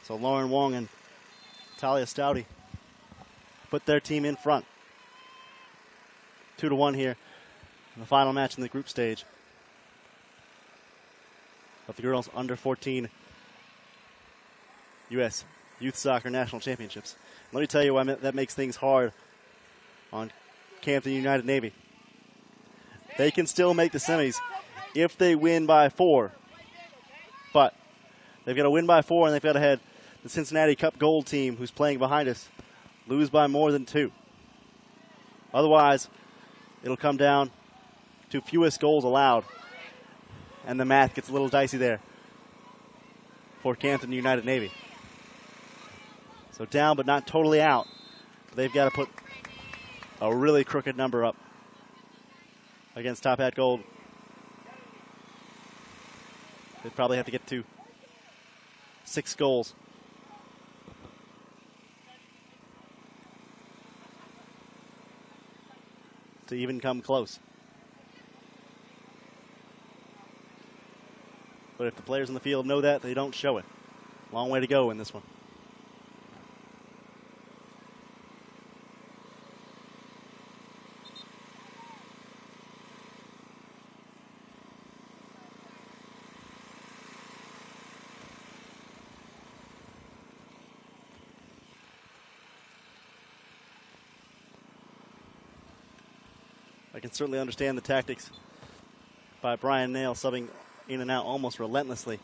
So Lauren Wong and Talia Stouty put their team in front. 2-1 here in the final match in the group stage of the girls under 14 U.S. Youth Soccer National Championships. Let me tell you why that makes things hard on Campton United Navy. They can still make the semis if they win by 4. But they've got to win by 4, and they've got to have the Cincinnati Cup Gold team, who's playing behind us, lose by more than 2. Otherwise, it'll come down to fewest goals allowed, and the math gets a little dicey there for Campton United Navy. So down but not totally out. They've got to put a really crooked number up against TOPHAT Gold. They'd probably have to get to 6 goals. To even come close. But if the players in the field know that, they don't show it. Long way to go in this one. I can certainly understand the tactics by Brian Nail, subbing in and out almost relentlessly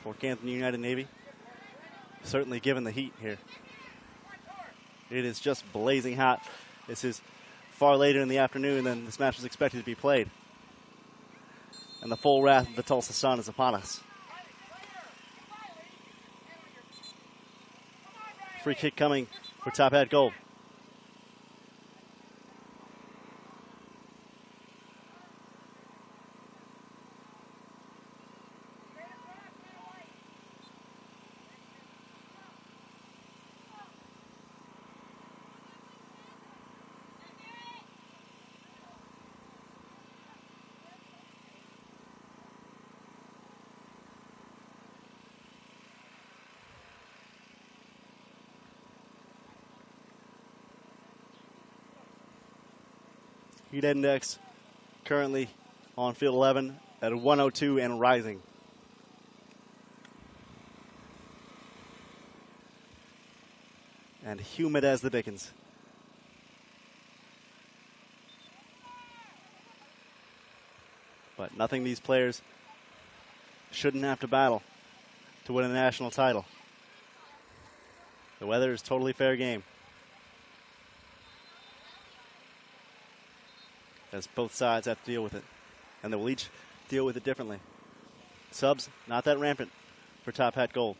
for Campton United Navy. Certainly given the heat here. It is just blazing hot. This is far later in the afternoon than this match was expected to be played. And the full wrath of the Tulsa sun is upon us. Free kick coming for TOPHAT Gold. Heat index currently on field 11 at 102 and rising. And humid as the dickens. But nothing these players shouldn't have to battle to win a national title. The weather is totally fair game, as both sides have to deal with it. And they will each deal with it differently. Subs, not that rampant for TOPHAT Gold.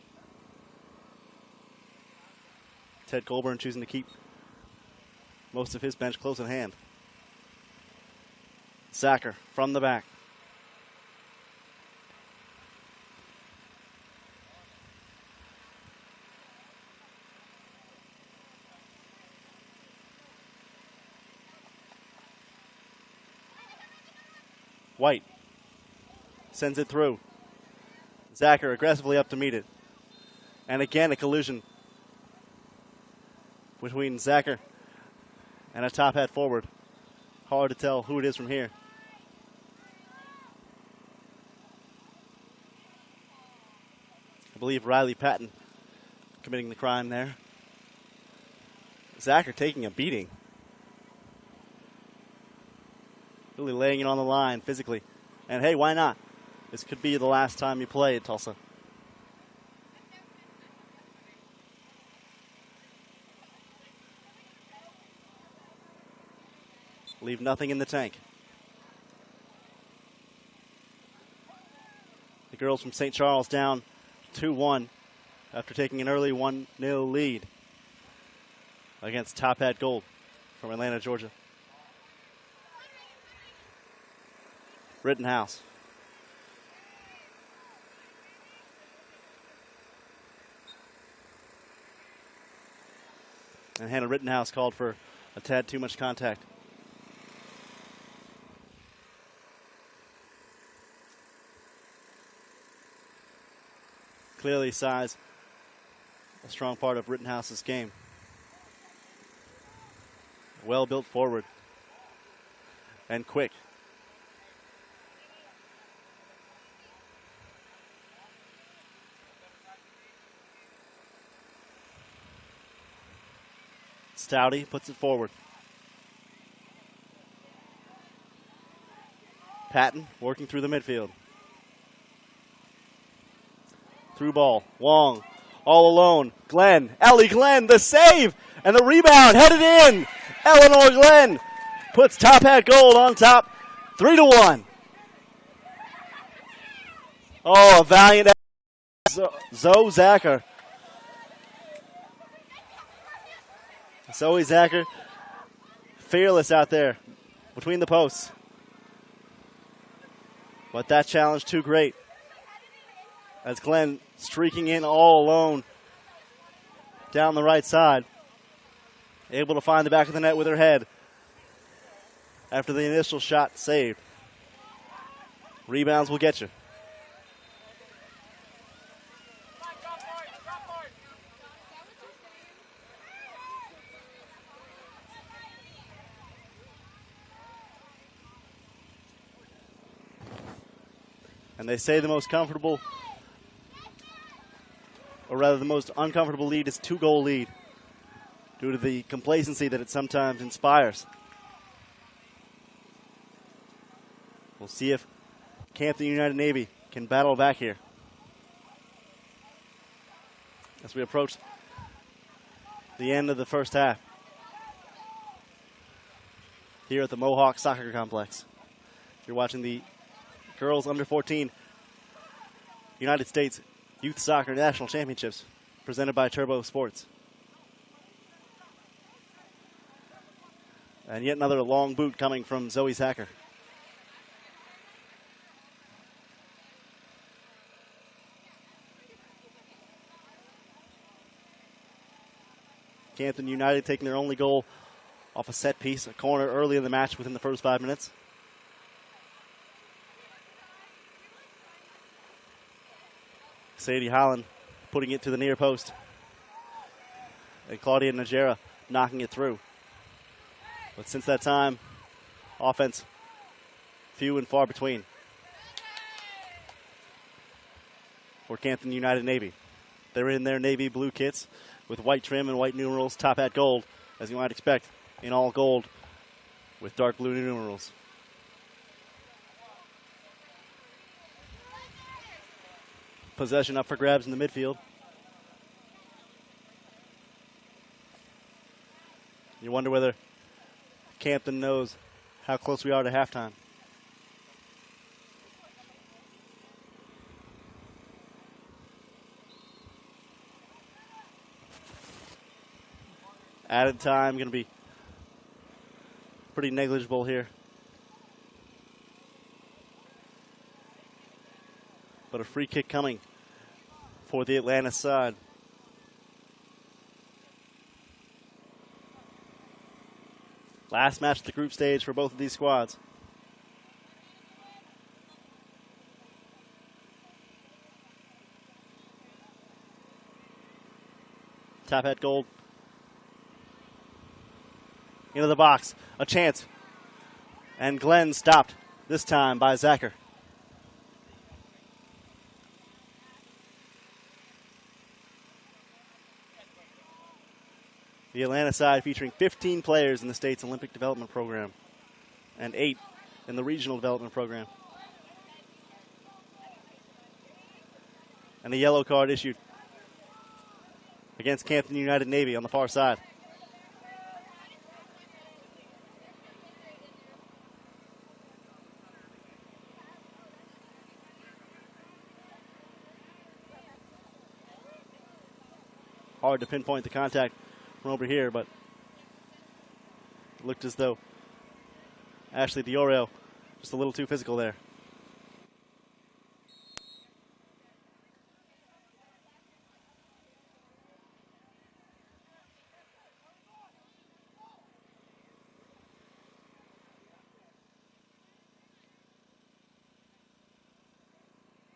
Ted Colburn choosing to keep most of his bench close at hand. Zacher from the back. White sends it through. Zacher aggressively up to meet it. And again, a collision between Zacher and a TOPHAT forward. Hard to tell who it is from here. I believe Riley Patton committing the crime there. Zacher taking a beating. Really laying it on the line physically. And hey, why not? This could be the last time you play at Tulsa. Leave nothing in the tank. The girls from St. Charles down 2-1 after taking an early 1-0 lead against TOPHAT Gold from Atlanta, Georgia. Rittenhouse. And Hannah Rittenhouse called for a tad too much contact. Clearly, size, a strong part of Rittenhouse's game. Well-built forward. And quick. Stouty puts it forward. Patton working through the midfield. Through ball. Wong all alone. Glenn. Ellie Glenn, the save and the rebound headed in. Eleanor Glenn puts TOPHAT Gold on top. 3-1. Oh, a valiant Zoe Zacher. Zoe Zacher, fearless out there between the posts. But that challenge too great. As Glenn streaking in all alone down the right side. Able to find the back of the net with her head after the initial shot saved. Rebounds will get you. And they say the most comfortable, or rather the most uncomfortable lead is 2-goal lead due to the complacency that it sometimes inspires. We'll see if Campton United Navy can battle back here as we approach the end of the first half here at the Mohawk Soccer Complex. You're watching the Girls Under 14 United States Youth Soccer National Championships presented by Turbo Sports. And yet another long boot coming from Zoe Zacher. Campton United taking their only goal off a set piece, a corner early in the match within the first 5 minutes. Sadie Holland putting it to the near post. And Claudia Najera knocking it through. But since that time, offense few and far between for Campton United Navy. They're in their navy blue kits with white trim and white numerals, TOPHAT Gold, as you might expect, in all gold with dark blue numerals. Possession up for grabs in the midfield. You wonder whether Campton knows how close we are to halftime. Added time going to be pretty negligible here. But a free kick coming for the Atlanta side. Last match of the group stage for both of these squads. TOPHAT Gold into the box. A chance. And Glenn stopped this time by Zacher. The Atlanta side featuring 15 players in the state's Olympic Development Program and 8 in the Regional Development Program. And a yellow card issued against Campton United Navy on the far side. Hard to pinpoint the contact from over here, but it looked as though Ashley Diorio just a little too physical there.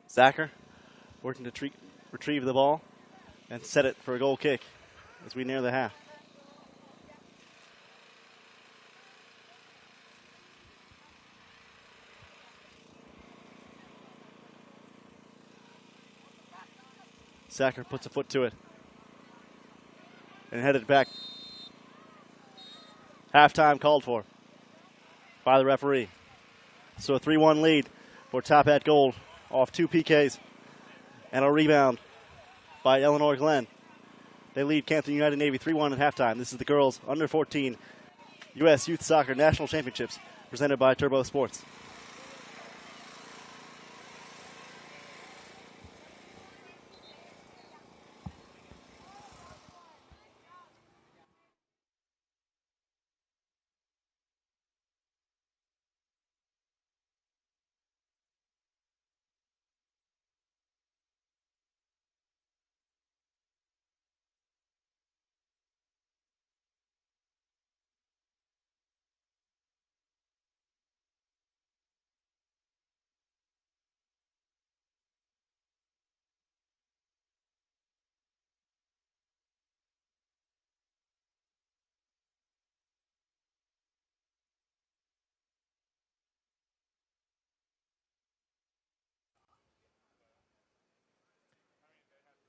Zacher working to retrieve the ball and set it for a goal kick as we near the half. Sacker puts a foot to it and headed back. Halftime called for by the referee. So a 3-1 lead for TOPHAT Gold off 2 PKs and a rebound by Illinois Glenn. They lead Campton United Navy 3-1 at halftime. This is the girls under 14 U.S. Youth Soccer National Championships presented by Turbo Sports.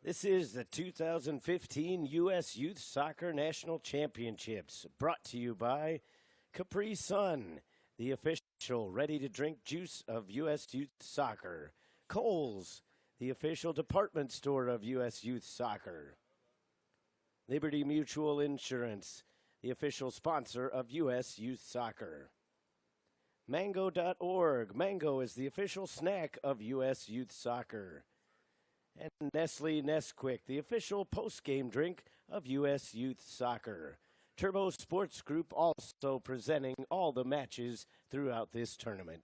This is the 2015 U.S. Youth Soccer National Championships, brought to you by Capri Sun, the official ready-to-drink juice of U.S. Youth Soccer. Kohl's, the official department store of U.S. Youth Soccer. Liberty Mutual Insurance, the official sponsor of U.S. Youth Soccer. Mango.org. Mango is the official snack of U.S. Youth Soccer. And Nestle Nesquik, the official post-game drink of U.S. Youth Soccer. Turbo Sports Group also presenting all the matches throughout this tournament.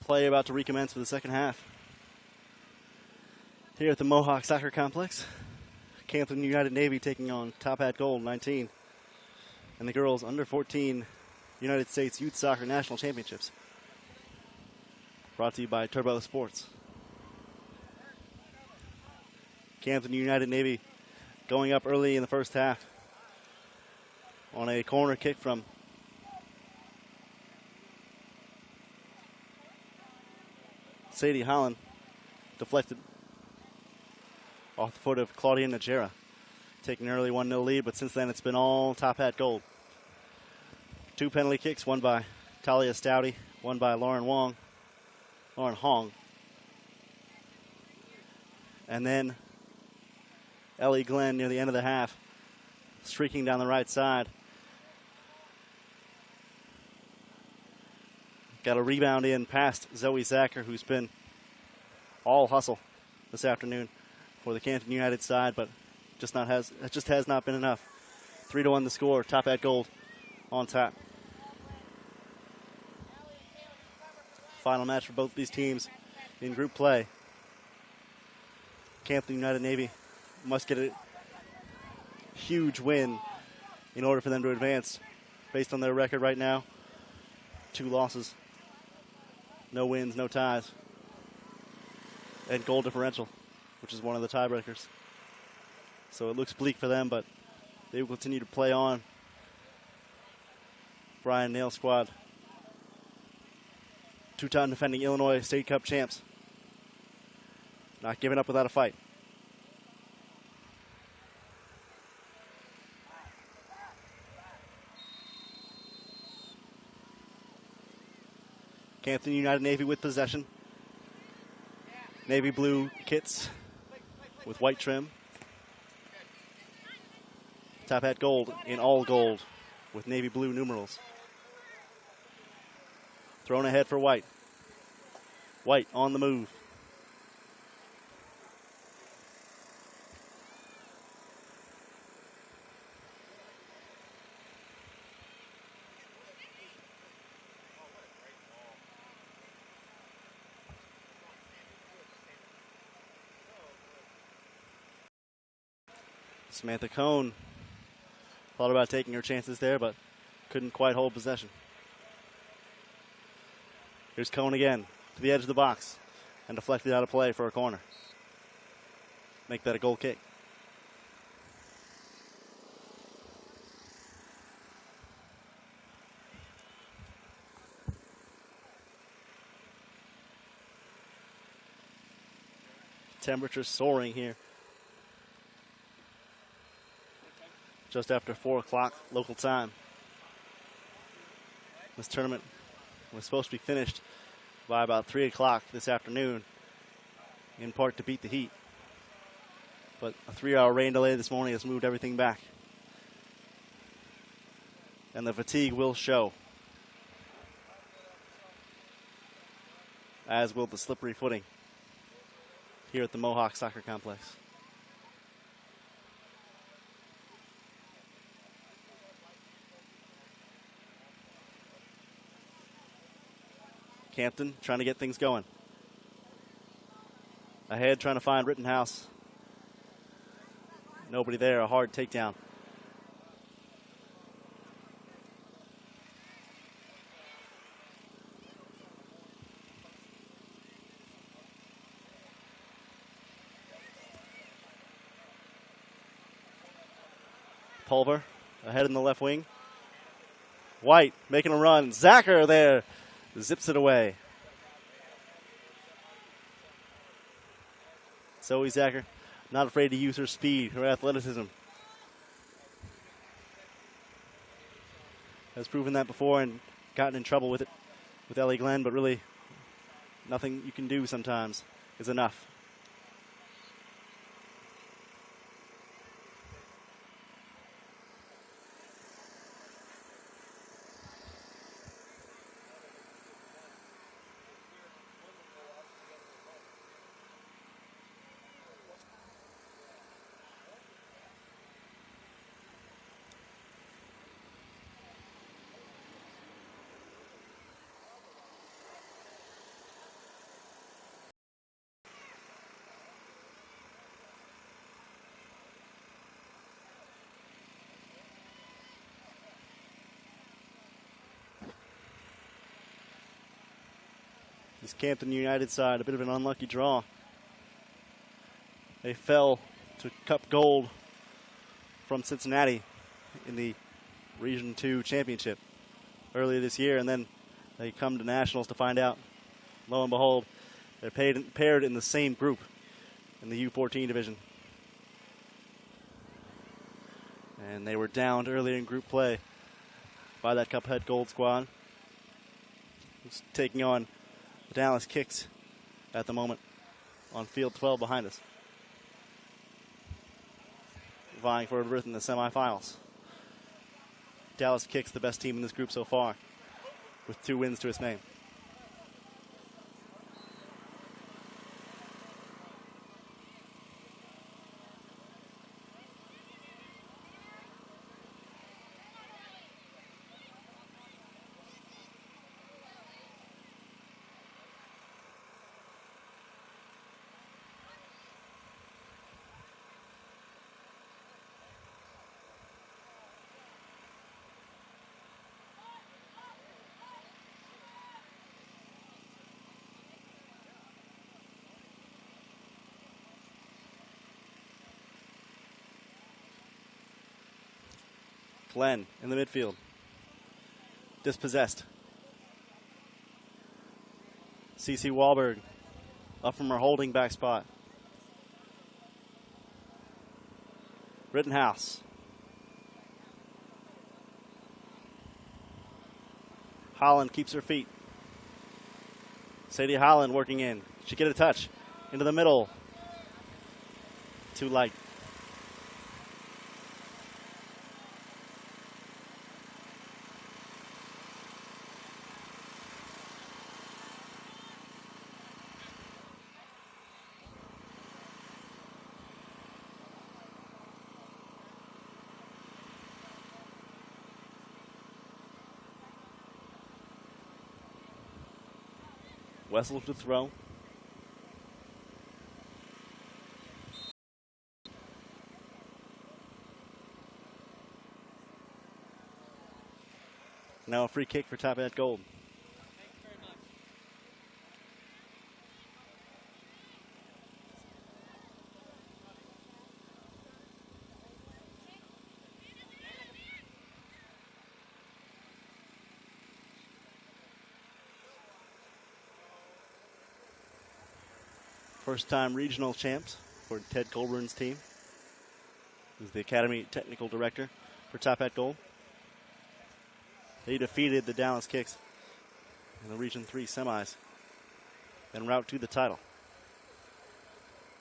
Play about to recommence for the second half. Here at the Mohawk Soccer Complex, Campton United Navy taking on TOPHAT Gold 19 and the girls under 14 United States Youth Soccer National Championships. Brought to you by Turbo Sports. Campton United Navy going up early in the first half on a corner kick from Sadie Holland, deflected off the foot of Claudia Najera, taking an early 1-0 lead, but since then it's been all TOPHAT Gold. 2 penalty kicks, one by Talia Stouty, one by Lauren Hong. And then Ellie Glenn near the end of the half, streaking down the right side. Got a rebound in past Zoe Zacher, who's been all hustle this afternoon for the Campton United side, but it just has not been enough. 3-1 the score. TOPHAT Gold on top. Final match for both these teams in group play. Campton United Navy must get a huge win in order for them to advance. Based on their record right now, 2 losses, no wins, no ties, and goal differential, which is one of the tiebreakers. So it looks bleak for them, but they will continue to play on. Brian Nail squad, 2-time defending Illinois State Cup champs, not giving up without a fight. Campton United Navy with possession. Navy blue kits with white trim. TOPHAT Gold in all gold with navy blue numerals. Thrown ahead for White. White on the move. Samantha Cohn thought about taking her chances there, but couldn't quite hold possession. Here's Cohn again to the edge of the box and deflected out of play for a corner. Make that a goal kick. Temperature soaring here. Just after 4 o'clock local time. This tournament was supposed to be finished by about 3 o'clock this afternoon, in part to beat the heat. But a 3-hour rain delay this morning has moved everything back. And the fatigue will show, as will the slippery footing here at the Mohawk Soccer Complex. Campton trying to get things going. Ahead, trying to find Rittenhouse. Nobody there, a hard takedown. Pulver ahead in the left wing. White making a run. Zacher there. Zips it away. Zoe Zacher, not afraid to use her speed, her athleticism. Has proven that before and gotten in trouble with it with Ellie Glenn, but really nothing you can do sometimes is enough. This Campton United side, a bit of an unlucky draw. They fell to Cup Gold from Cincinnati in the Region 2 championship earlier this year, and then they come to nationals to find out, lo and behold, they're paired in the same group in the U14 division. And they were downed earlier in group play by that Cuphead Gold squad, who's taking on the Dallas Kicks at the moment on field 12 behind us, vying for a berth in the semifinals. Dallas Kicks, the best team in this group so far, with 2 wins to its name. Glenn in the midfield. Dispossessed. CC Wahlberg up from her holding back spot. Rittenhouse. Holland keeps her feet. Sadie Holland working in. She get a touch into the middle. Too light. Wessel to throw. Now a free kick for TOPHAT Gold. First-time regional champs for Ted Colburn's team, who's the Academy Technical Director for TOPHAT Gold. They defeated the Dallas Kicks in the Region 3 semis en route to the title.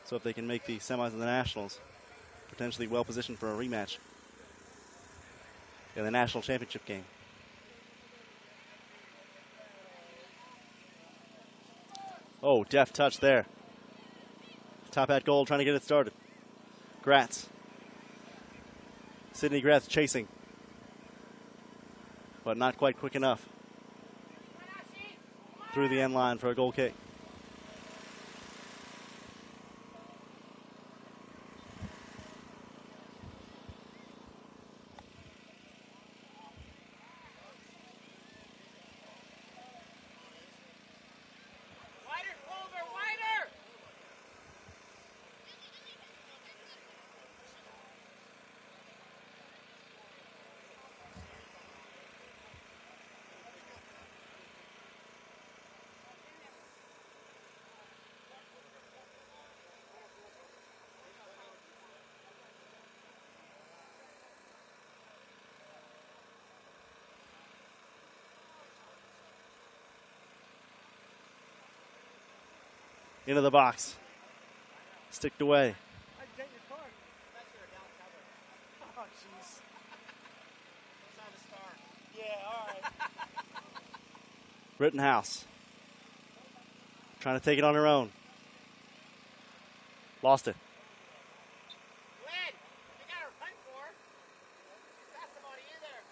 So if they can make the semis of the Nationals, potentially well-positioned for a rematch in the National Championship game. Oh, deft touch there. TOPHAT Gold trying to get it started. Gratz. Sydney Gratz chasing, but not quite quick enough. Through the end line for a goal kick. Into the box. Sticked away. Oh, jeez. Yeah, all right. Rittenhouse. Trying to take it on her own. Lost it. Glenn, you got her run for her. That's somebody in there.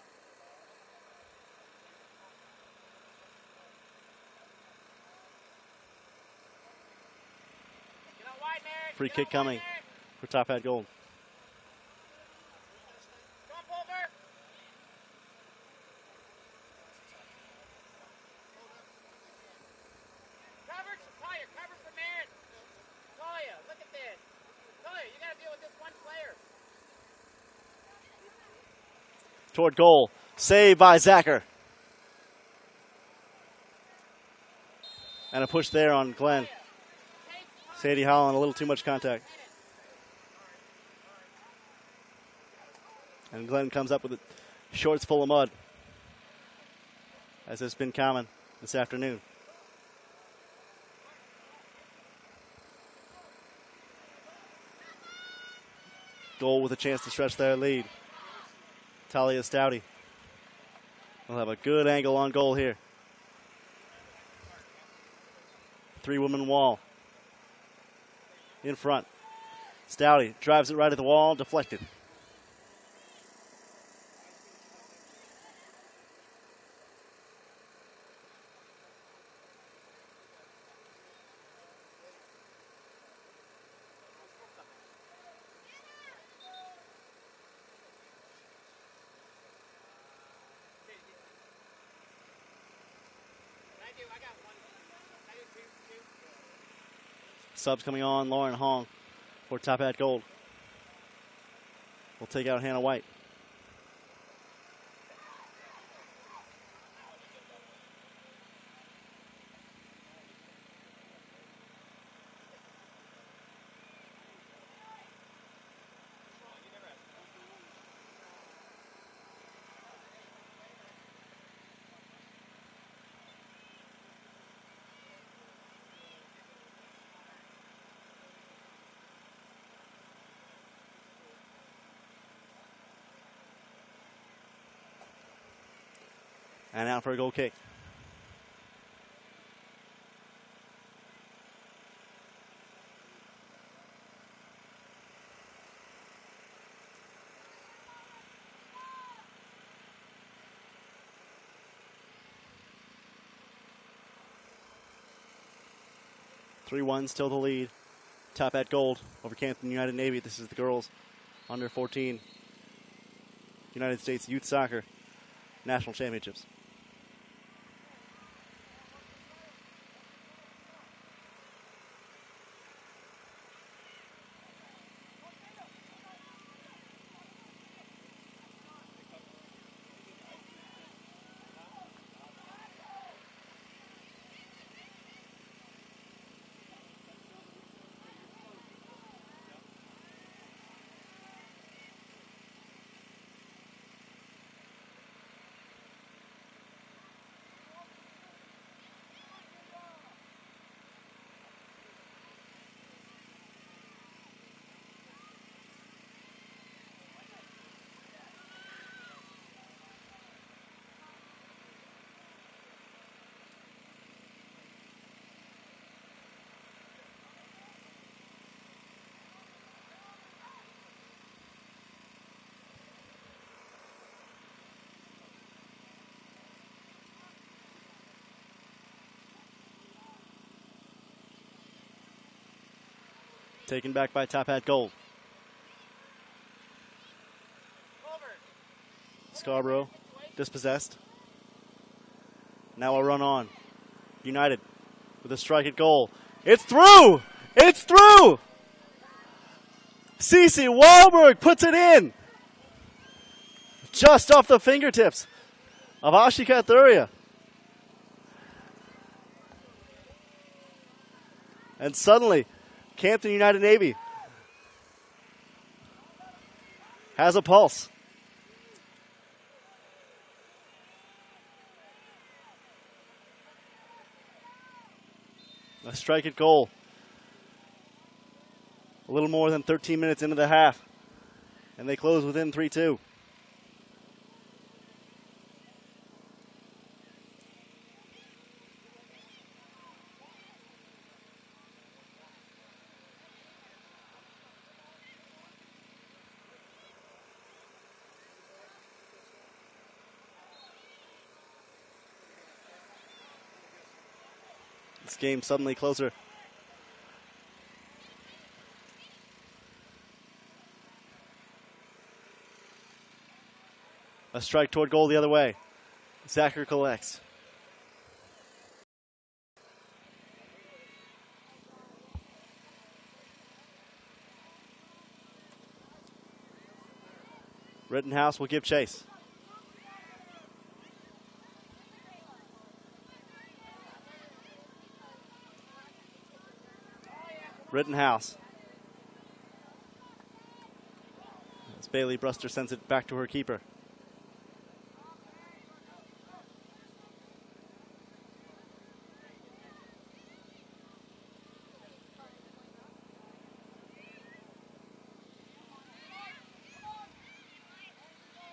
Get out wide, Mary. Free kick coming for TOPHAT Gold. Come on, Pulver. toward goal. Saved by Zacher. And a push there on Glenn. Sadie Holland, a little too much contact. And Glenn comes up with it, shorts full of mud, as has been common this afternoon. Goal with a chance to stretch their lead. Talia Stouty will have a good angle on goal here. 3-woman wall in front. Stouty drives it right at the wall, deflected. Subs coming on, Lauren Hong for TOPHAT Gold. We'll take out Hannah White. And out for a goal kick. (3-1) still the lead. TOPHAT Gold over Campton United Navy. This is the girls under 14 United States Youth Soccer National Championships. Taken back by TOPHAT Gold. Scarborough dispossessed. Now a run on. United with a strike at goal. It's through! It's through! Cece Wahlberg puts it in. Just off the fingertips of Ashika Thuria. And suddenly, Campton United Navy has a pulse. A strike at goal. A little more than 13 minutes into the half. And they close within 3-2. This game suddenly closer. A strike toward goal the other way. Zacher collects. Rittenhouse will give chase. Rittenhouse. As Bailey Bruster sends it back to her keeper.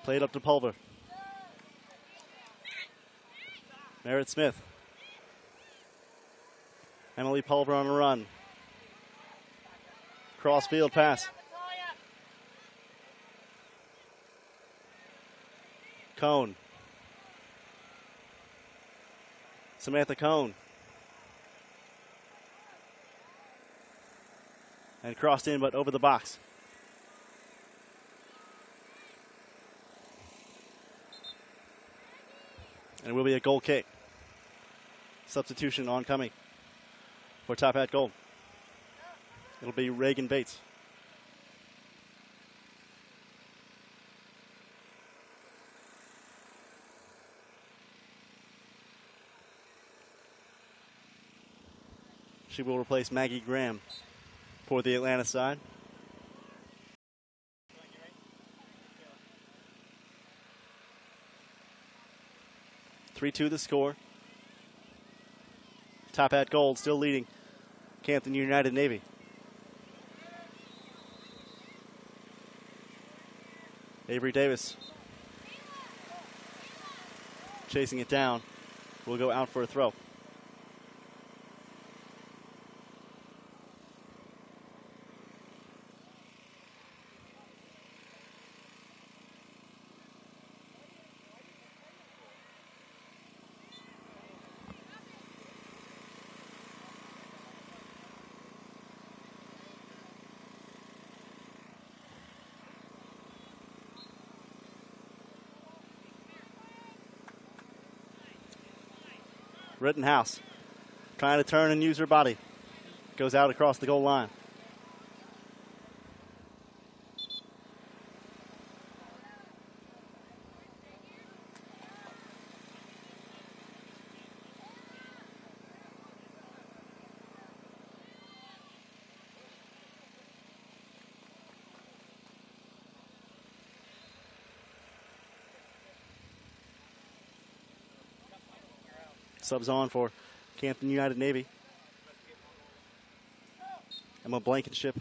Played up to Pulver. Merritt Smith. Emily Pulver on a run. Cross-field pass. Cone. Samantha Cone. And crossed in, but over the box. And it will be a goal kick. Substitution oncoming for TOPHAT Gold. It'll be Reagan Bates. She will replace Maggie Graham for the Atlanta side. (3-2) the score. TOPHAT Gold still leading Campton United Navy. Avery Davis chasing it down. Will go out for a throw. Rittenhouse trying to turn and use her body. Goes out across the goal line. Subs on for Campton United Navy. Emma Blankenship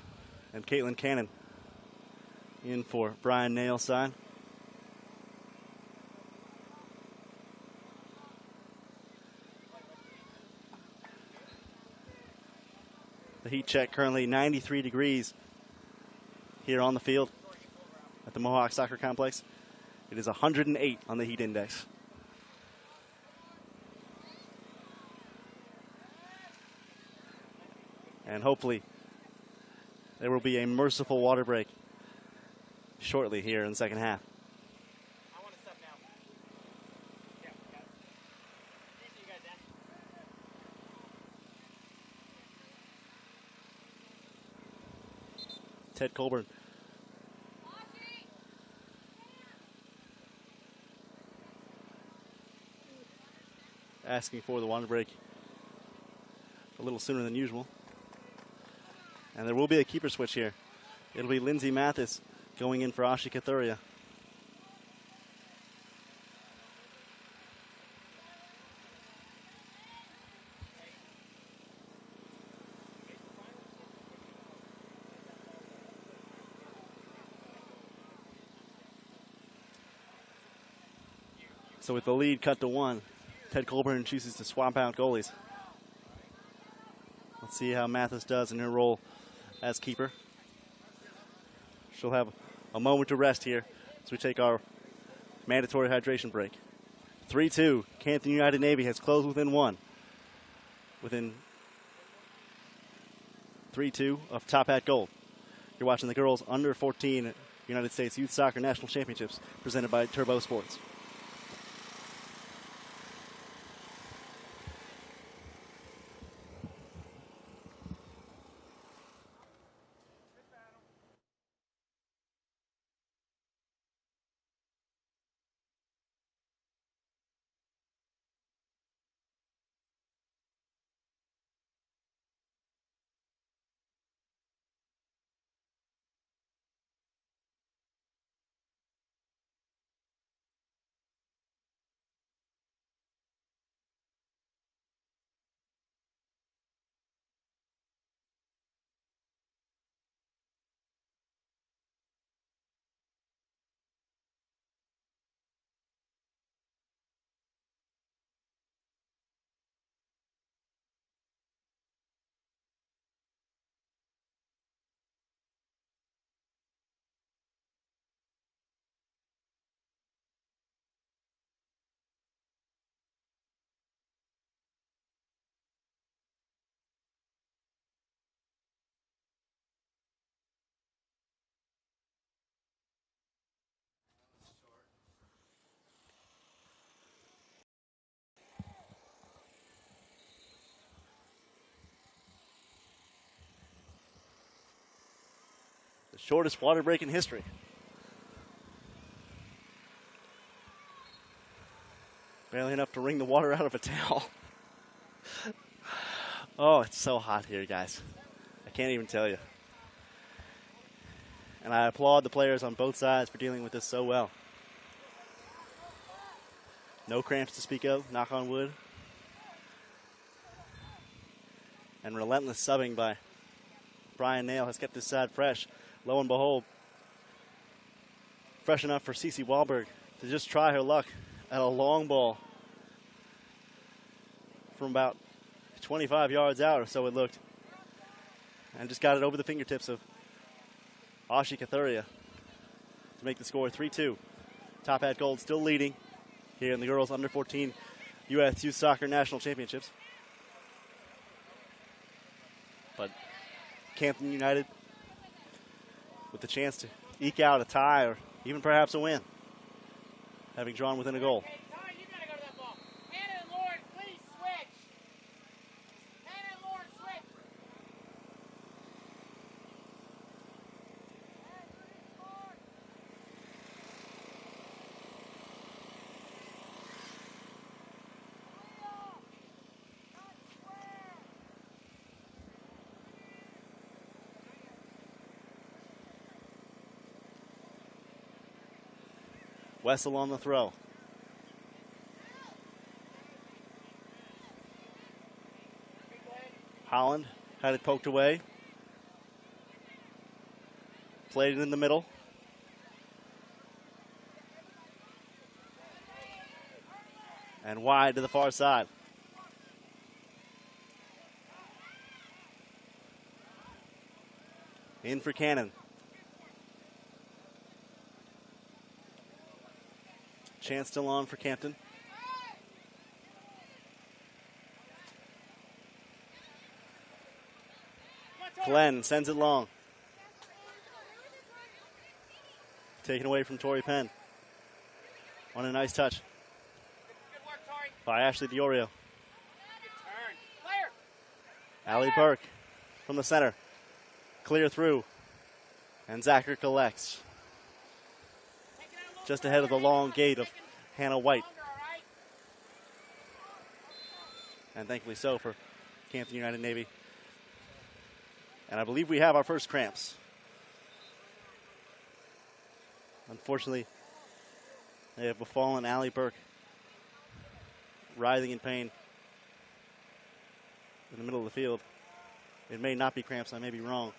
and Caitlin Cannon in for Brian Nail's side. The heat check currently 93 degrees here on the field at the Mohawk Soccer Complex. It is 108 on the heat index. And hopefully there will be a merciful water break shortly here in the second half. I want to step now. Yeah, got it. See you guys then. Ted Colburn asking for the water break a little sooner than usual. And there will be a keeper switch here. It'll be Lindsay Mathis going in for Ashi Kathuria. So with the lead cut to 1, Ted Colburn chooses to swap out goalies. Let's see how Mathis does in her role as keeper. She'll have a moment to rest here as we take our mandatory hydration break. 3-2, Campton United Navy has closed within 1. Within 3-2 of TOPHAT Gold. You're watching the girls under 14 United States Youth Soccer National Championships presented by Turbo Sports. The shortest water break in history. Barely enough to wring the water out of a towel. Oh, it's so hot here, guys. I can't even tell you. And I applaud the players on both sides for dealing with this so well. No cramps to speak of, knock on wood. And relentless subbing by Brian Nail has kept this side fresh. Lo and behold, fresh enough for Cece Wahlberg to just try her luck at a long ball from about 25 yards out, or so it looked. And just got it over the fingertips of Ashi Kathuria to make the score 3-2. Top Hat Gold still leading here in the girls under 14 U.S. Youth Soccer National Championships. But Campton United with the chance to eke out a tie or even perhaps a win, having drawn within a goal. Hey, Ty, you gotta go to that ball. Hannah and Lauren, please switch. Hannah and Lauren, switch. Wessel on the throw. Holland had it poked away. Played it in the middle. And wide to the far side. In for Cannon. Chance still on for Campton. Glenn sends it long. Taken away from Tori Penn. On a nice touch Good work, Tori. by Ashley Diorio. Good turn. Clear. Allie Burke from the center. Clear through. And Zacher collects. Take it out a little Just ahead of the long gate of Hannah White. longer, all right? And thankfully so for Campton United Navy. And I believe we have our first cramps. Unfortunately, they have befallen Allie Burke, writhing in pain in the middle of the field. It may not be cramps, I may be wrong.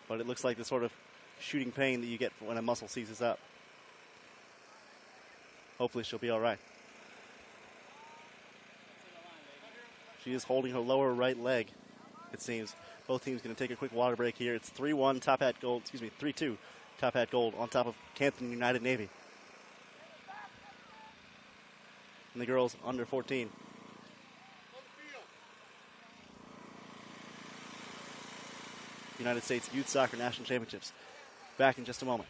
But it looks like the sort of shooting pain that you get when a muscle seizes up. Hopefully she'll be all right. She is holding her lower right leg, it seems. Both teams going to take a quick water break here. It's 3-1 Top Hat Gold, 3-2 Top Hat Gold on top of Campton United Navy. And the girls under 14. United States Youth Soccer National Championships. Back in just a moment.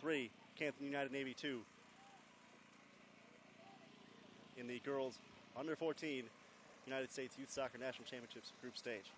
3, Campton United Navy 2 in the girls under 14 United States Youth Soccer National Championships group stage.